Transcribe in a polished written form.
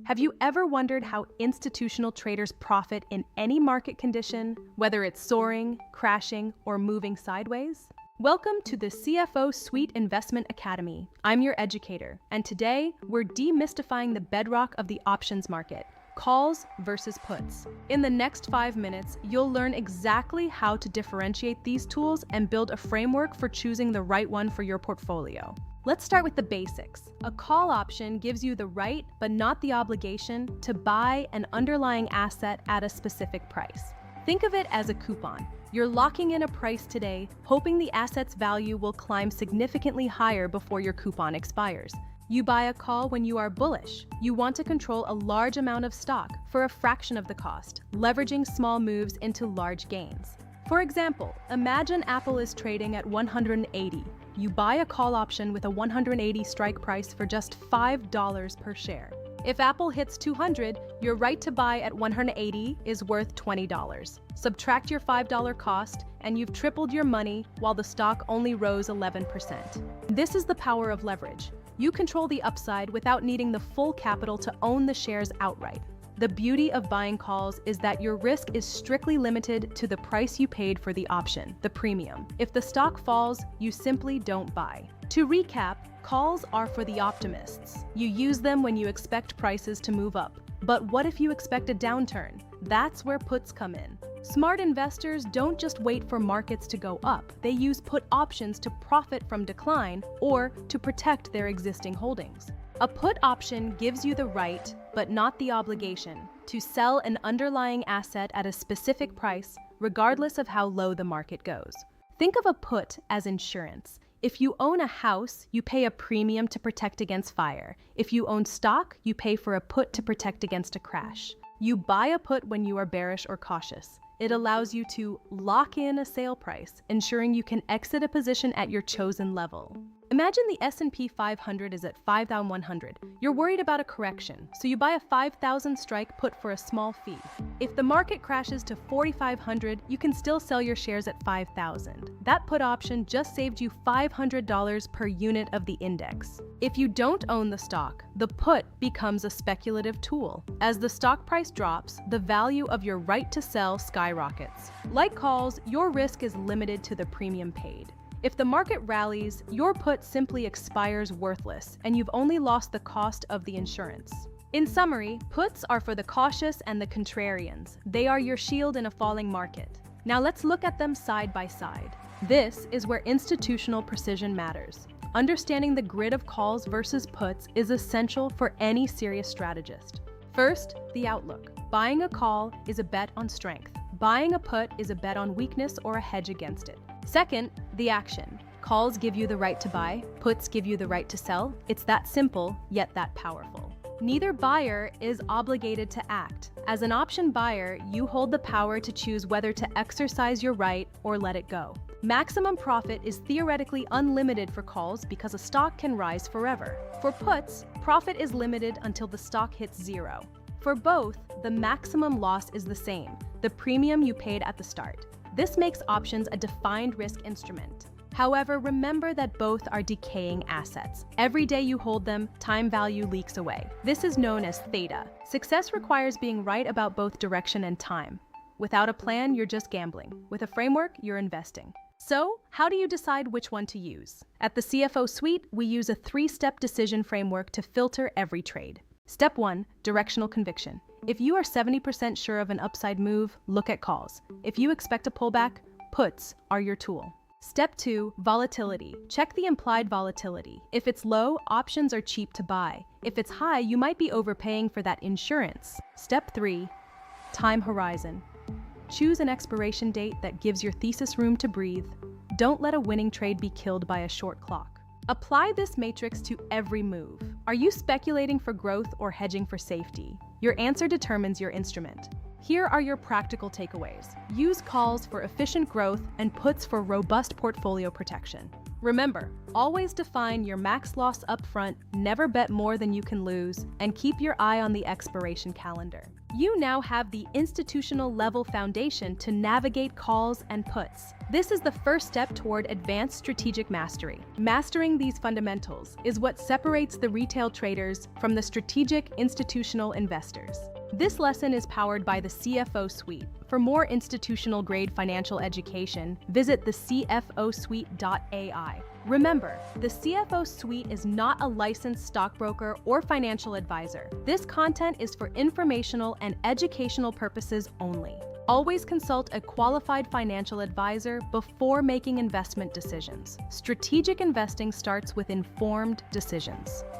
Have you ever wondered how institutional traders profit in any market condition, whether it's soaring, crashing, or moving sideways? Welcome to the CFO Suite Investment Academy. I'm your educator, and today we're demystifying the bedrock of the options market: calls versus puts. In the next 5 minutes, you'll learn exactly how to differentiate these tools and build a framework for choosing the right one for your portfolio. Let's start with the basics. A call option gives you the right, but not the obligation, to buy an underlying asset at a specific price. Think of it as a coupon. You're locking in a price today, hoping the asset's value will climb significantly higher before your coupon expires. You buy a call when you are bullish. You want to control a large amount of stock for a fraction of the cost, leveraging small moves into large gains. For example, imagine Apple is trading at 180. You buy a call option with a 180 strike price for just $5 per share. If Apple hits 200, your right to buy at 180 is worth $20. Subtract your $5 cost, and you've tripled your money while the stock only rose 11%. This is the power of leverage. You control the upside without needing the full capital to own the shares outright. The beauty of buying calls is that your risk is strictly limited to the price you paid for the option, the premium. If the stock falls, you simply don't buy. To recap, calls are for the optimists. You use them when you expect prices to move up. But what if you expect a downturn? That's where puts come in. Smart investors don't just wait for markets to go up. They use put options to profit from decline or to protect their existing holdings. A put option gives you the right, but not the obligation, to sell an underlying asset at a specific price, regardless of how low the market goes. Think of a put as insurance. If you own a house, you pay a premium to protect against fire. If you own stock, you pay for a put to protect against a crash. You buy a put when you are bearish or cautious. It allows you to lock in a sale price, ensuring you can exit a position at your chosen level. Imagine the S&P 500 is at 5,100. You're worried about a correction, so you buy a 5,000 strike put for a small fee. If the market crashes to 4,500, you can still sell your shares at 5,000. That put option just saved you $500 per unit of the index. If you don't own the stock, the put becomes a speculative tool. As the stock price drops, the value of your right to sell skyrockets. Like calls, your risk is limited to the premium paid. If the market rallies, your put simply expires worthless, and you've only lost the cost of the insurance. In summary, puts are for the cautious and the contrarians. They are your shield in a falling market. Now let's look at them side by side. This is where institutional precision matters. Understanding the grid of calls versus puts is essential for any serious strategist. First, the outlook. Buying a call is a bet on strength. Buying a put is a bet on weakness or a hedge against it. Second, the action. Calls give you the right to buy, puts give you the right to sell. It's that simple, yet that powerful. Neither buyer is obligated to act. As an option buyer, you hold the power to choose whether to exercise your right or let it go. Maximum profit is theoretically unlimited for calls because a stock can rise forever. For puts, profit is limited until the stock hits zero. For both, the maximum loss is the same, the premium you paid at the start. This makes options a defined risk instrument. However, remember that both are decaying assets. Every day you hold them, time value leaks away. This is known as theta. Success requires being right about both direction and time. Without a plan, you're just gambling. With a framework, you're investing. So, how do you decide which one to use? At the CFO Suite, we use a 3-step decision framework to filter every trade. Step 1, directional conviction. If you are 70% sure of an upside move, look at calls. If you expect a pullback, puts are your tool. Step 2, volatility. Check the implied volatility. If it's low, options are cheap to buy. If it's high, you might be overpaying for that insurance. Step 3, time horizon. Choose an expiration date that gives your thesis room to breathe. Don't let a winning trade be killed by a short clock. Apply this matrix to every move. Are you speculating for growth or hedging for safety? Your answer determines your instrument. Here are your practical takeaways. Use calls for efficient growth and puts for robust portfolio protection. Remember, always define your max loss upfront, never bet more than you can lose, and keep your eye on the expiration calendar. You now have the institutional level foundation to navigate calls and puts. This is the first step toward advanced strategic mastery. Mastering these fundamentals is what separates the retail traders from the strategic institutional investors. This lesson is powered by the CFO Suite. For more institutional-grade financial education, visit the cfosuite.ai. Remember, the CFO Suite is not a licensed stockbroker or financial advisor. This content is for informational and educational purposes only. Always consult a qualified financial advisor before making investment decisions. Strategic investing starts with informed decisions.